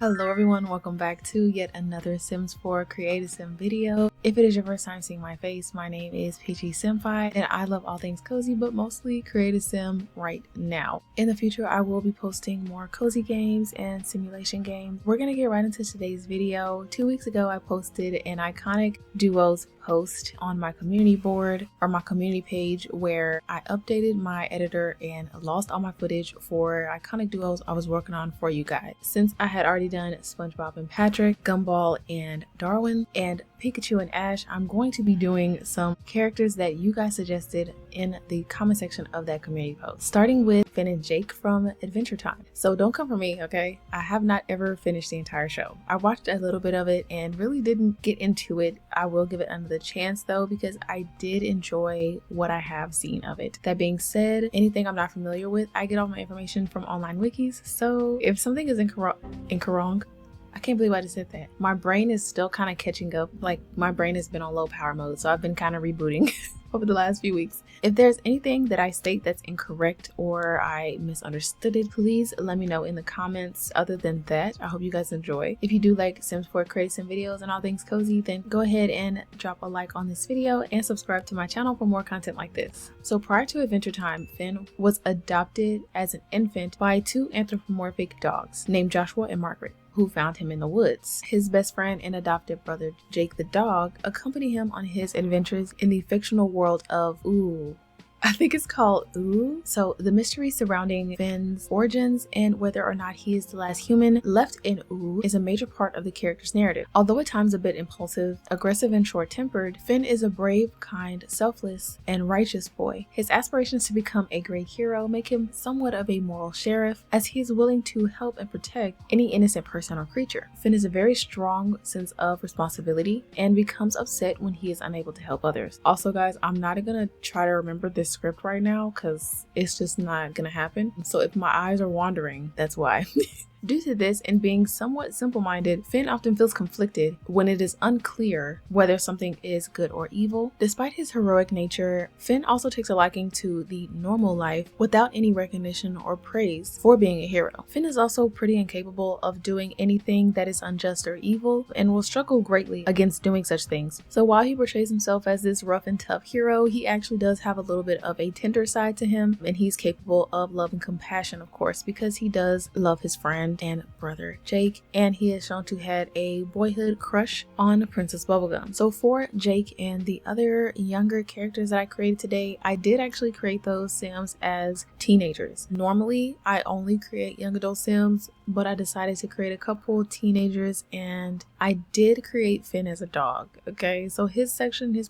Hello everyone, welcome back to yet another Sims 4 Creative Sim video. If it is your first time seeing my face, my name is PEACHIE Senpai and I love all things cozy but mostly Creative Sim right now. In the future I will be posting more cozy games and simulation games. We're gonna get right into today's video. 2 weeks ago I posted an iconic duos post on my community board or my community page where I updated my editor and lost all my footage for iconic duos I was working on for you guys. Since I had already done SpongeBob and Patrick, Gumball and Darwin, and Pikachu and Ash, I'm going to be doing some characters that you guys suggested in the comment section of that community post, starting with Finn and Jake from Adventure Time. So don't come for me, okay? I have not ever finished the entire show. I watched a little bit of it and really didn't get into it. I will give it another chance though, because I did enjoy what I have seen of it. That being said, anything I'm not familiar with, I get all my information from online wikis. So if something is incorrect, I can't believe I just said that. My brain is still kind of catching up. Like, my brain has been on low power mode, so I've been kind of rebooting over the last few weeks. If there's anything that I state that's incorrect or I misunderstood it, please let me know in the comments. Other than that, I hope you guys enjoy. If you do like Sims 4 Creative Sim videos and all things cozy, then go ahead and drop a like on this video and subscribe to my channel for more content like this. So prior to Adventure Time, Finn was adopted as an infant by two anthropomorphic dogs named Joshua and Margaret, who found him in the woods. His best friend and adopted brother, Jake the dog, accompanied him on his adventures in the fictional world of I think it's called Ooh. So the mystery surrounding Finn's origins and whether or not he is the last human left in Ooh is a major part of the character's narrative. Although at times a bit impulsive, aggressive, and short-tempered, Finn is a brave, kind, selfless, and righteous boy. His aspirations to become a great hero make him somewhat of a moral sheriff, as he is willing to help and protect any innocent person or creature. Finn is a very strong sense of responsibility and becomes upset when he is unable to help others. Also guys, I'm not gonna try to remember this script right now because it's just not gonna happen. So if my eyes are wandering, that's why. Due to this and being somewhat simple-minded, Finn often feels conflicted when it is unclear whether something is good or evil. Despite his heroic nature, Finn also takes a liking to the normal life without any recognition or praise for being a hero. Finn is also pretty incapable of doing anything that is unjust or evil and will struggle greatly against doing such things. So while he portrays himself as this rough and tough hero, he actually does have a little bit of a tender side to him, and he's capable of love and compassion, of course, because he does love his friend and brother Jake, and he is shown to have a boyhood crush on Princess Bubblegum. So for Jake and the other younger characters that I created today, I did actually create those Sims as teenagers. Normally I only create young adult Sims, but I decided to create a couple teenagers, and I did create Finn as a dog. Okay, so his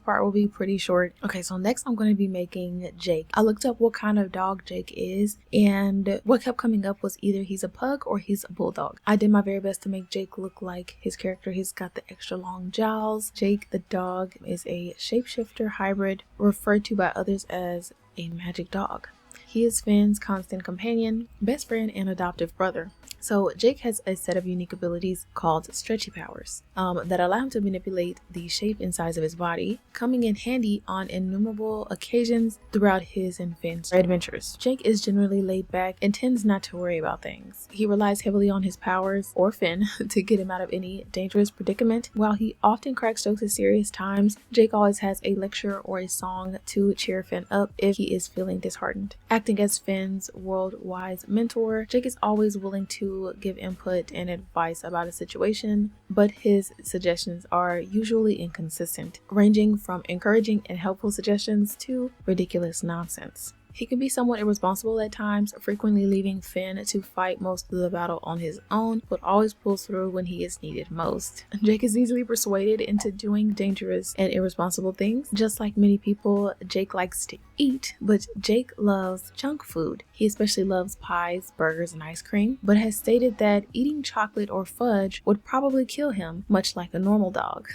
part will be pretty short. Okay, so next I'm going to be making Jake. I looked up what kind of dog Jake is, and what kept coming up was either he's a pug or he's a bulldog. I did my very best to make Jake look like his character. He's got the extra long jowls. Jake the dog is a shapeshifter hybrid, referred to by others as a magic dog. He is Finn's constant companion, best friend, and adoptive brother. So Jake has a set of unique abilities called stretchy powers that allow him to manipulate the shape and size of his body, coming in handy on innumerable occasions throughout his and Finn's adventures. Jake is generally laid back and tends not to worry about things. He relies heavily on his powers, or Finn, to get him out of any dangerous predicament. While he often cracks jokes at serious times, Jake always has a lecture or a song to cheer Finn up if he is feeling disheartened. Acting as Finn's world-wise mentor, Jake is always willing to give input and advice about a situation, but his suggestions are usually inconsistent, ranging from encouraging and helpful suggestions to ridiculous nonsense. He can be somewhat irresponsible at times, frequently leaving Finn to fight most of the battle on his own, but always pulls through when he is needed most. Jake is easily persuaded into doing dangerous and irresponsible things. Just like many people, Jake likes to eat, but Jake loves junk food. He especially loves pies, burgers, and ice cream, but has stated that eating chocolate or fudge would probably kill him, much like a normal dog.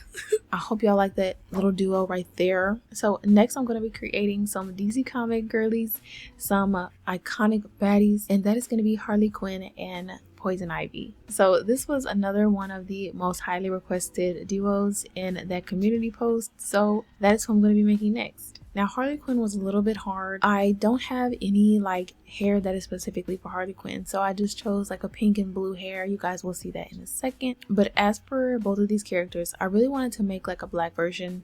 I hope y'all like that little duo right there. So next I'm going to be creating some DC comic girlies, some iconic baddies, and that is going to be Harley Quinn and Poison Ivy. So this was another one of the most highly requested duos in that community post, so that is who I'm going to be making next. Now Harley Quinn was a little bit hard. I don't have any like hair that is specifically for Harley Quinn, so I just chose like a pink and blue hair. You guys will see that in a second. But as for both of these characters, I really wanted to make like a black version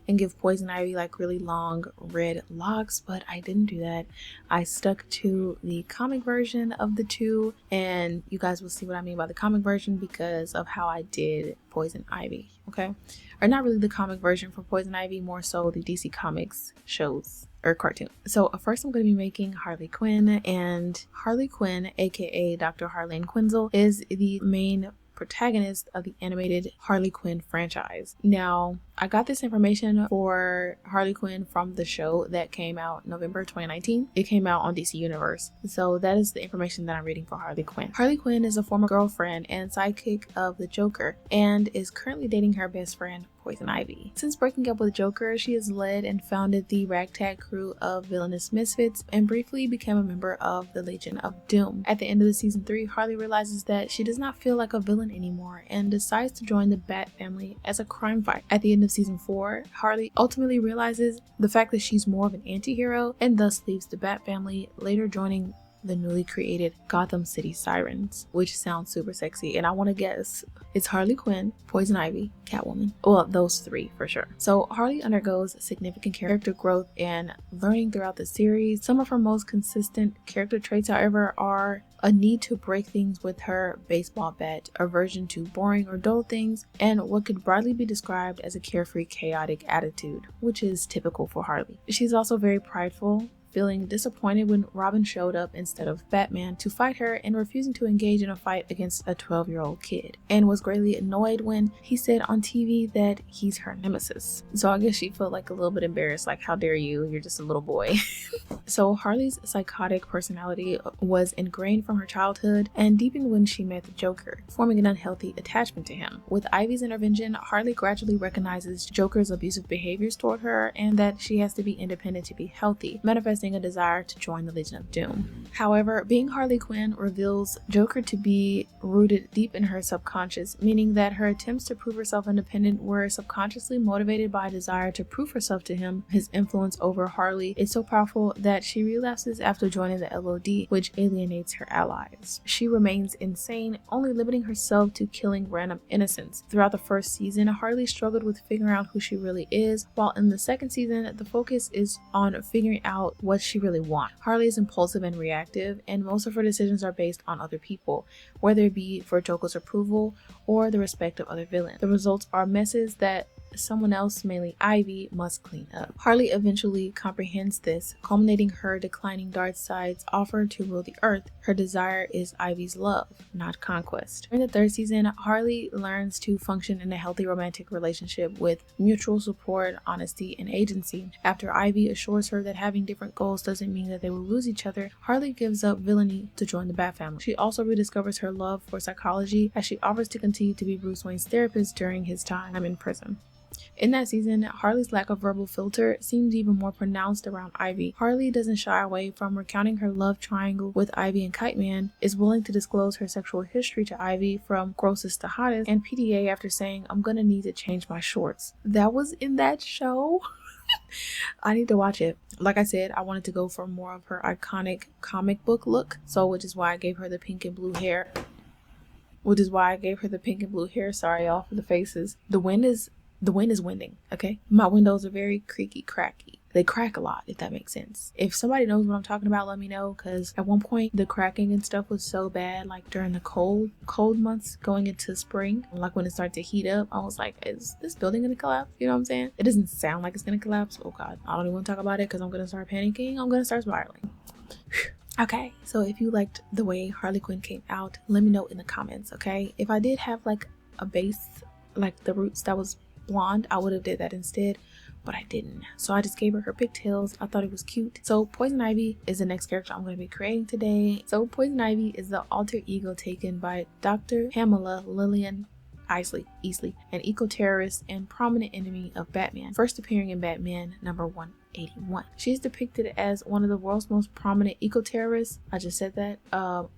and give Poison Ivy like really long red locks, but I didn't do that. I stuck to the comic version of the two, and you guys will see what I mean by the comic version because of how I did Poison Ivy, okay? Or not really the comic version for Poison Ivy, more so the DC Comics shows or cartoon. So first I'm going to be making Harley Quinn, and Harley Quinn, aka Dr. Harleen Quinzel, is the main protagonist of the animated Harley Quinn franchise. Now, I got this information for Harley Quinn from the show that came out November 2019. It came out on DC Universe. So that is the information that I'm reading for Harley Quinn. Harley Quinn is a former girlfriend and sidekick of the Joker and is currently dating her best friend, Poison Ivy. Since breaking up with Joker, she has led and founded the ragtag crew of villainous misfits and briefly became a member of the Legion of Doom. At the end of the season 3, Harley realizes that she does not feel like a villain anymore and decides to join the Bat family as a crime fighter. At the end of season 4, Harley ultimately realizes the fact that she's more of an anti-hero and thus leaves the Bat family, later joining the newly created Gotham City Sirens, which sounds super sexy, and I want to guess it's Harley Quinn, Poison Ivy, Catwoman. Well, those three for sure. So Harley undergoes significant character growth and learning throughout the series. Some of her most consistent character traits, however, are a need to break things with her baseball bat, aversion to boring or dull things, and what could broadly be described as a carefree, chaotic attitude, which is typical for Harley. She's also very prideful, feeling disappointed when Robin showed up instead of Batman to fight her and refusing to engage in a fight against a 12-year-old kid, and was greatly annoyed when he said on TV that he's her nemesis. So I guess she felt like a little bit embarrassed, like, how dare you, you're just a little boy. So Harley's psychotic personality was ingrained from her childhood and deepened when she met the Joker, forming an unhealthy attachment to him. With Ivy's intervention, Harley gradually recognizes Joker's abusive behaviors toward her and that she has to be independent to be healthy, manifesting a desire to join the Legion of Doom. However, being Harley Quinn reveals Joker to be rooted deep in her subconscious, meaning that her attempts to prove herself independent were subconsciously motivated by a desire to prove herself to him. His influence over Harley is so powerful that she relapses after joining the LOD, which alienates her allies. She remains insane, only limiting herself to killing random innocents. Throughout the first season, Harley struggled with figuring out who she really is, while in the second season, the focus is on figuring out what she really wants. Harley is impulsive and reactive, and most of her decisions are based on other people, whether it be for Joker's approval or the respect of other villains. The results are messes that someone else, mainly Ivy, must clean up. Harley eventually comprehends this, culminating her declining dark side's offer to rule the earth. Her desire is Ivy's love, not conquest. During the third season, Harley learns to function in a healthy romantic relationship with mutual support, honesty, and agency. After Ivy assures her that having different goals doesn't mean that they will lose each other, Harley gives up villainy to join the Bat family. She also rediscovers her love for psychology as she offers to continue to be Bruce Wayne's therapist during his time in prison. In that season, Harley's lack of verbal filter seems even more pronounced around Ivy. Harley doesn't shy away from recounting her love triangle with Ivy and Kite Man, is willing to disclose her sexual history to Ivy from grossest to hottest, and PDA after saying, "I'm gonna need to change my shorts." That was in that show. I need to watch it. Like I said, I wanted to go for more of her iconic comic book look, so which is why I gave her the pink and blue hair. Sorry y'all for the faces. The wind is winding, okay? My windows are very creaky, cracky. They crack a lot, if that makes sense. If somebody knows what I'm talking about, let me know, because at one point the cracking and stuff was so bad, like during the cold months going into spring, like when it started to heat up, I was like, is this building gonna collapse? You know what I'm saying? It doesn't sound like it's gonna collapse. Oh god, I don't even want to talk about it because I'm gonna start panicking. I'm gonna start spiraling. Okay, so if you liked the way Harley Quinn came out, let me know in the comments, okay? If I did have like a base, like the roots that was blonde, I would have did that instead, but I didn't. So I just gave her pigtails. I thought it was cute. So Poison Ivy is the next character I'm going to be creating today. So Poison Ivy is the alter ego taken by Dr. Pamela Lillian Easley, an eco-terrorist and prominent enemy of Batman, first appearing in Batman #1 1981. She's depicted as one of the world's most prominent eco-terrorists, I just said that,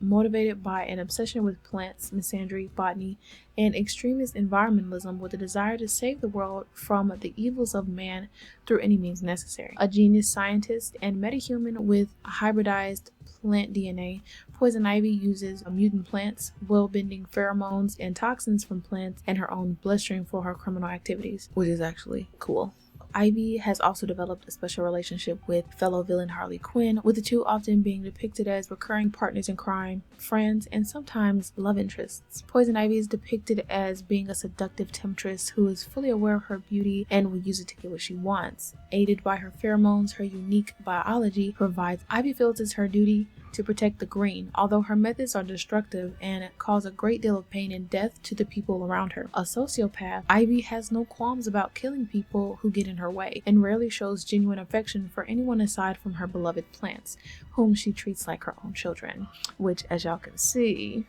motivated by an obsession with plants, misandry, botany, and extremist environmentalism with a desire to save the world from the evils of man through any means necessary. A genius scientist and metahuman with hybridized plant DNA, Poison Ivy uses mutant plants, will-bending pheromones, and toxins from plants and her own bloodstream for her criminal activities, which is actually cool. Ivy has also developed a special relationship with fellow villain Harley Quinn, with the two often being depicted as recurring partners in crime, friends, and sometimes love interests. Poison Ivy is depicted as being a seductive temptress who is fully aware of her beauty and will use it to get what she wants. Aided by her pheromones, her unique biology provides Ivy feels it's her duty to protect the green, although her methods are destructive and cause a great deal of pain and death to the people around her. A sociopath, Ivy has no qualms about killing people who get in her way, and rarely shows genuine affection for anyone aside from her beloved plants, whom she treats like her own children, which, as y'all can see,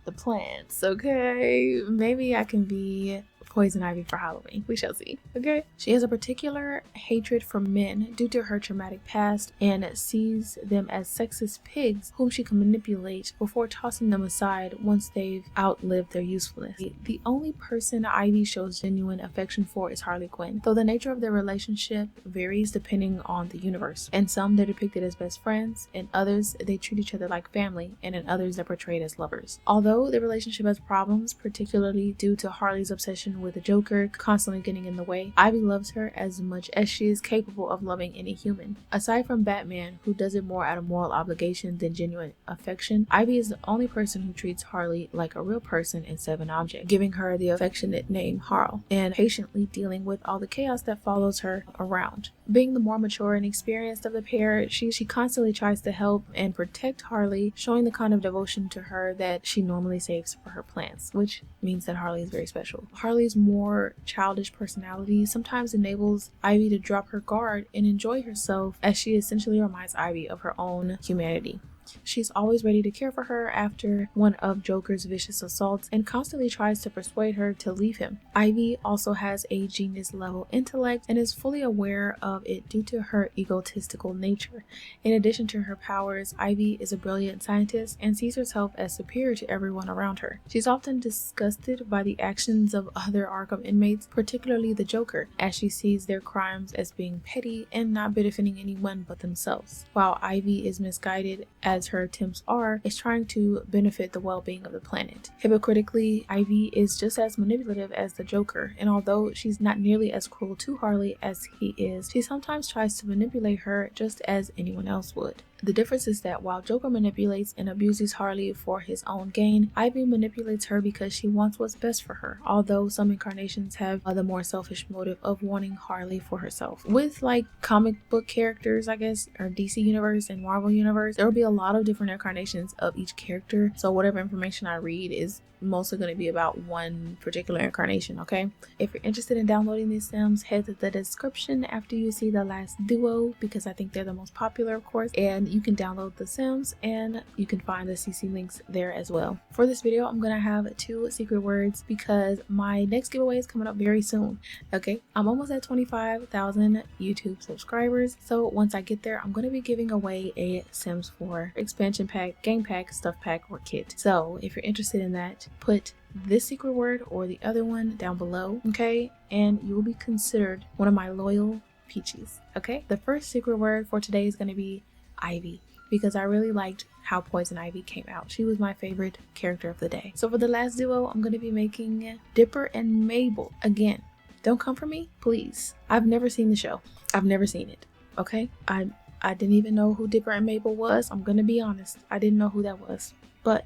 the plants, okay? Maybe I can be Poison Ivy for Halloween. We shall see, okay? She has a particular hatred for men due to her traumatic past and sees them as sexist pigs whom she can manipulate before tossing them aside once they've outlived their usefulness. The only person Ivy shows genuine affection for is Harley Quinn, though the nature of their relationship varies depending on the universe. In some, they're depicted as best friends, in others, they treat each other like family, and in others, they're portrayed as lovers. Although the relationship has problems, particularly due to Harley's obsession with the Joker constantly getting in the way, Ivy loves her as much as she is capable of loving any human. Aside from Batman, who does it more out of moral obligation than genuine affection, Ivy is the only person who treats Harley like a real person instead of an object, giving her the affectionate name Harl, and patiently dealing with all the chaos that follows her around. Being the more mature and experienced of the pair, she constantly tries to help and protect Harley, showing the kind of devotion to her that she normally saves for her plants, which means that Harley is very special. Harley's more childish personality sometimes enables Ivy to drop her guard and enjoy herself, as she essentially reminds Ivy of her own humanity. She's always ready to care for her after one of Joker's vicious assaults and constantly tries to persuade her to leave him. Ivy also has a genius level intellect and is fully aware of it due to her egotistical nature. In addition to her powers, Ivy is a brilliant scientist and sees herself as superior to everyone around her. She's often disgusted by the actions of other Arkham inmates, particularly the Joker, as she sees their crimes as being petty and not benefiting anyone but themselves. While Ivy is misguided, as her attempts is trying to benefit the well-being of the planet. Hypocritically, Ivy is just as manipulative as the Joker, and although she's not nearly as cruel to Harley as he is, she sometimes tries to manipulate her just as anyone else would. The difference is that while Joker manipulates and abuses Harley for his own gain, Ivy manipulates her because she wants what's best for her, although some incarnations have the more selfish motive of wanting Harley for herself. With like comic book characters, I guess, or DC Universe and Marvel Universe, there will be a lot of different incarnations of each character, so whatever information I read is mostly going to be about one particular incarnation, okay? If you're interested in downloading these Sims, head to the description after you see the last duo, because I think they're the most popular, of course, and you can download the Sims and you can find the CC links there as well. For this video, I'm gonna have 2 secret words because my next giveaway is coming up very soon, okay? I'm almost at 25,000 YouTube subscribers, so once I get there, I'm gonna be giving away a Sims 4 expansion pack, game pack, stuff pack, or kit. So if you're interested in that, put this secret word or the other one down below, okay? And you will be considered one of my loyal Peachies, okay? The first secret word for today is going to be Ivy, because I really liked how Poison Ivy came out. She was my favorite character of the day. So for the last duo, I'm going to be making Dipper and Mabel. Again, don't come for me, please. I've never seen the show. I've never seen it, okay? I didn't even know who Dipper and Mabel was. I'm going to be honest. I didn't know who that was, but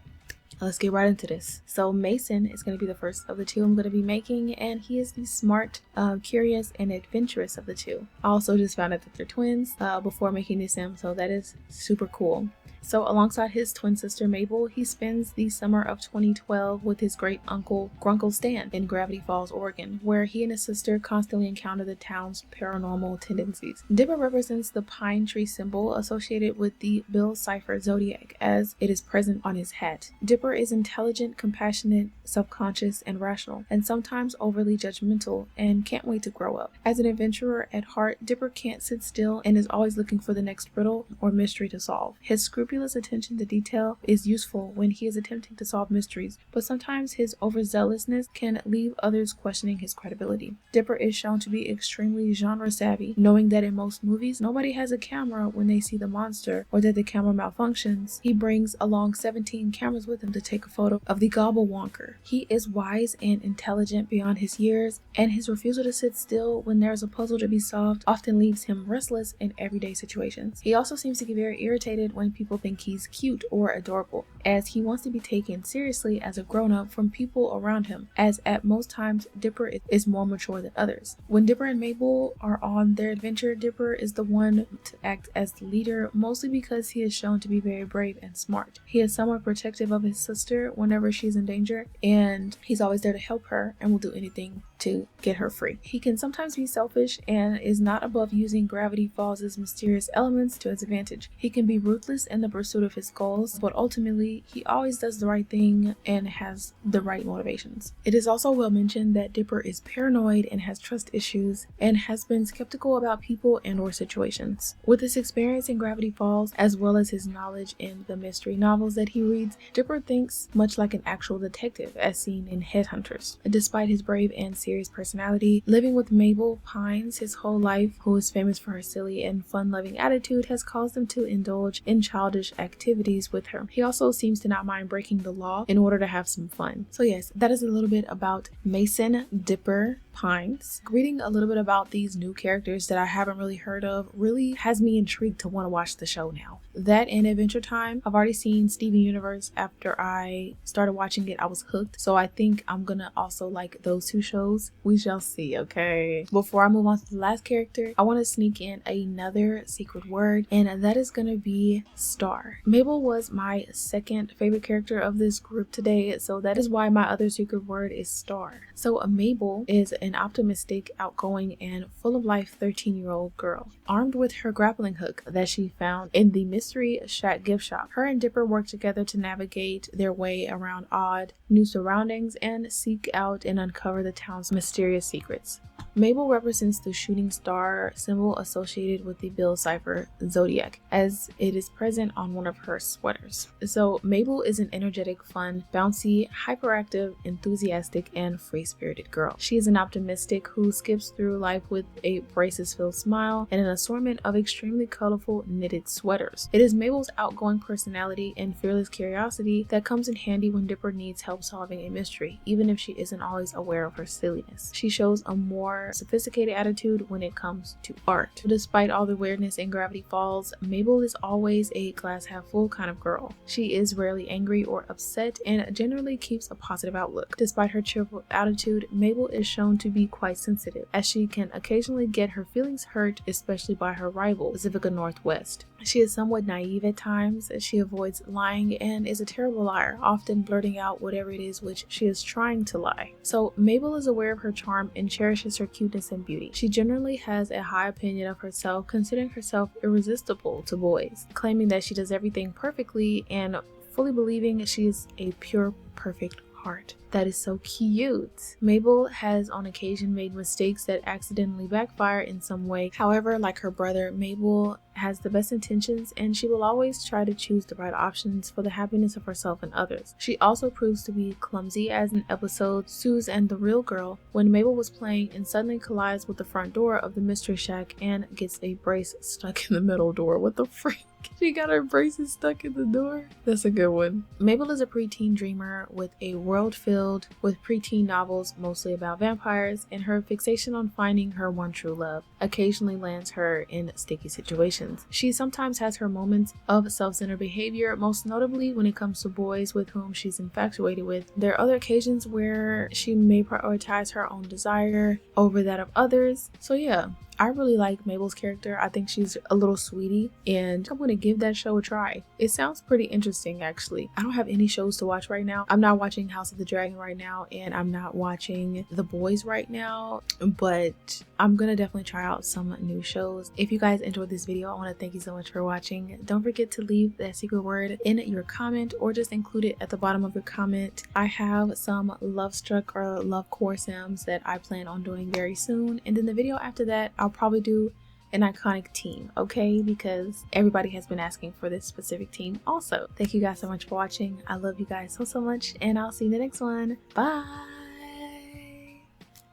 let's get right into this. So Mason is going to be the first of the 2 I'm going to be making, and he is the smart, curious, and adventurous of the 2. I also just found out that they're twins before making this sim, so that is super cool. So alongside his twin sister Mabel, he spends the summer of 2012 with his great uncle Grunkle Stan in Gravity Falls, Oregon, where he and his sister constantly encounter the town's paranormal tendencies. Dipper represents the pine tree symbol associated with the Bill Cipher zodiac, as it is present on his hat. Dipper is intelligent, compassionate, self-conscious, and rational, and sometimes overly judgmental, and can't wait to grow up. As an adventurer at heart, Dipper can't sit still and is always looking for the next riddle or mystery to solve. His scrupulous attention to detail is useful when he is attempting to solve mysteries, but sometimes his overzealousness can leave others questioning his credibility. Dipper is shown to be extremely genre savvy, knowing that in most movies, nobody has a camera when they see the monster or that the camera malfunctions. He brings along 17 cameras with him to take a photo of the Gobblewonker. He is wise and intelligent beyond his years, and his refusal to sit still when there is a puzzle to be solved often leaves him restless in everyday situations. He also seems to get very irritated when people think he's cute or adorable, as he wants to be taken seriously as a grown-up from people around him, as at most times Dipper is more mature than others. When Dipper and Mabel are on their adventure, Dipper is the one to act as the leader, mostly because he is shown to be very brave and smart. He is somewhat protective of his sister whenever she's in danger, and he's always there to help her and will do anything to get her free. He can sometimes be selfish and is not above using Gravity Falls' mysterious elements to his advantage. He can be ruthless in the pursuit of his goals, but ultimately he always does the right thing and has the right motivations. It is also well mentioned that Dipper is paranoid and has trust issues and has been skeptical about people and or situations. With his experience in Gravity Falls, as well as his knowledge in the mystery novels that he reads, Dipper thinks much like an actual detective as seen in Headhunters. Despite his brave and serious personality, living with Mabel Pines his whole life, who is famous for her silly and fun-loving attitude, has caused him to indulge in childish activities with her. He also seems to not mind breaking the law in order to have some fun. So yes, that is a little bit about Mason Dipper Pines. Reading a little bit about these new characters that I haven't really heard of really has me intrigued to want to watch the show now. That and Adventure Time. I've already seen Steven Universe. After I started watching it, I was hooked. So I think I'm gonna also like those two shows. We shall see, okay? Before I move on to the last character, I want to sneak in another secret word, and that is gonna be Star. Mabel was my second favorite character of this group today, so that is why my other secret word is Star. So Mabel is an optimistic, outgoing, and full of life 13-year-old girl. Armed with her grappling hook that she found in the Mystery Shack gift shop, her and Dipper work together to navigate their way around odd, new surroundings and seek out and uncover the town's mysterious secrets. Mabel represents the shooting star symbol associated with the Bill Cipher zodiac, as it is present on one of her sweaters. So Mabel is an energetic, fun, bouncy, hyperactive, enthusiastic, and free-spirited girl. She is an optimistic who skips through life with a braces-filled smile and an assortment of extremely colorful knitted sweaters. It is Mabel's outgoing personality and fearless curiosity that comes in handy when Dipper needs help solving a mystery, even if she isn't always aware of her silliness. She shows a more sophisticated attitude when it comes to art. Despite all the weirdness in Gravity Falls, Mabel is always a glass half full kind of girl. She is rarely angry or upset and generally keeps a positive outlook. Despite her cheerful attitude, Mabel is shown to be quite sensitive, as she can occasionally get her feelings hurt, especially by her rival, Pacifica Northwest. She is somewhat naive at times. She avoids lying and is a terrible liar, often blurting out whatever it is which she is trying to lie. So Mabel is aware of her charm and cherishes her cuteness and beauty. She generally has a high opinion of herself, considering herself irresistible to boys, claiming that she does everything perfectly and fully believing she is a pure, perfect heart. That is so cute. Mabel has on occasion made mistakes that accidentally backfire in some way. However, like her brother, Mabel has the best intentions and she will always try to choose the right options for the happiness of herself and others. She also proves to be clumsy, as in episode Suze and the Real Girl, when Mabel was playing and suddenly collides with the front door of the Mystery Shack and gets a brace stuck in the metal door. What the freak? She got her braces stuck in the door. That's a good one. Mabel is a preteen dreamer with a world filled with preteen novels mostly about vampires, and her fixation on finding her one true love occasionally lands her in sticky situations. She sometimes has her moments of self-centered behavior, most notably when it comes to boys with whom she's infatuated with. There are other occasions where she may prioritize her own desire over that of others. So yeah, I really like Mabel's character. I think she's a little sweetie, and I'm gonna give that show a try. It sounds pretty interesting, actually. I don't have any shows to watch right now. I'm not watching House of the Dragon right now, and I'm not watching The Boys right now, but I'm gonna definitely try out some new shows. If you guys enjoyed this video, I want to thank you so much for watching. Don't forget to leave that secret word in your comment, or just include it at the bottom of your comment. I have some love struck or love core sims that I plan on doing very soon, and then the video after that I'll probably do an iconic team, okay, because everybody has been asking for this specific team also. Thank you guys so much for watching. I love you guys so much, and I'll see you in the next one. Bye.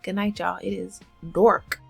Good night, y'all. It is dark.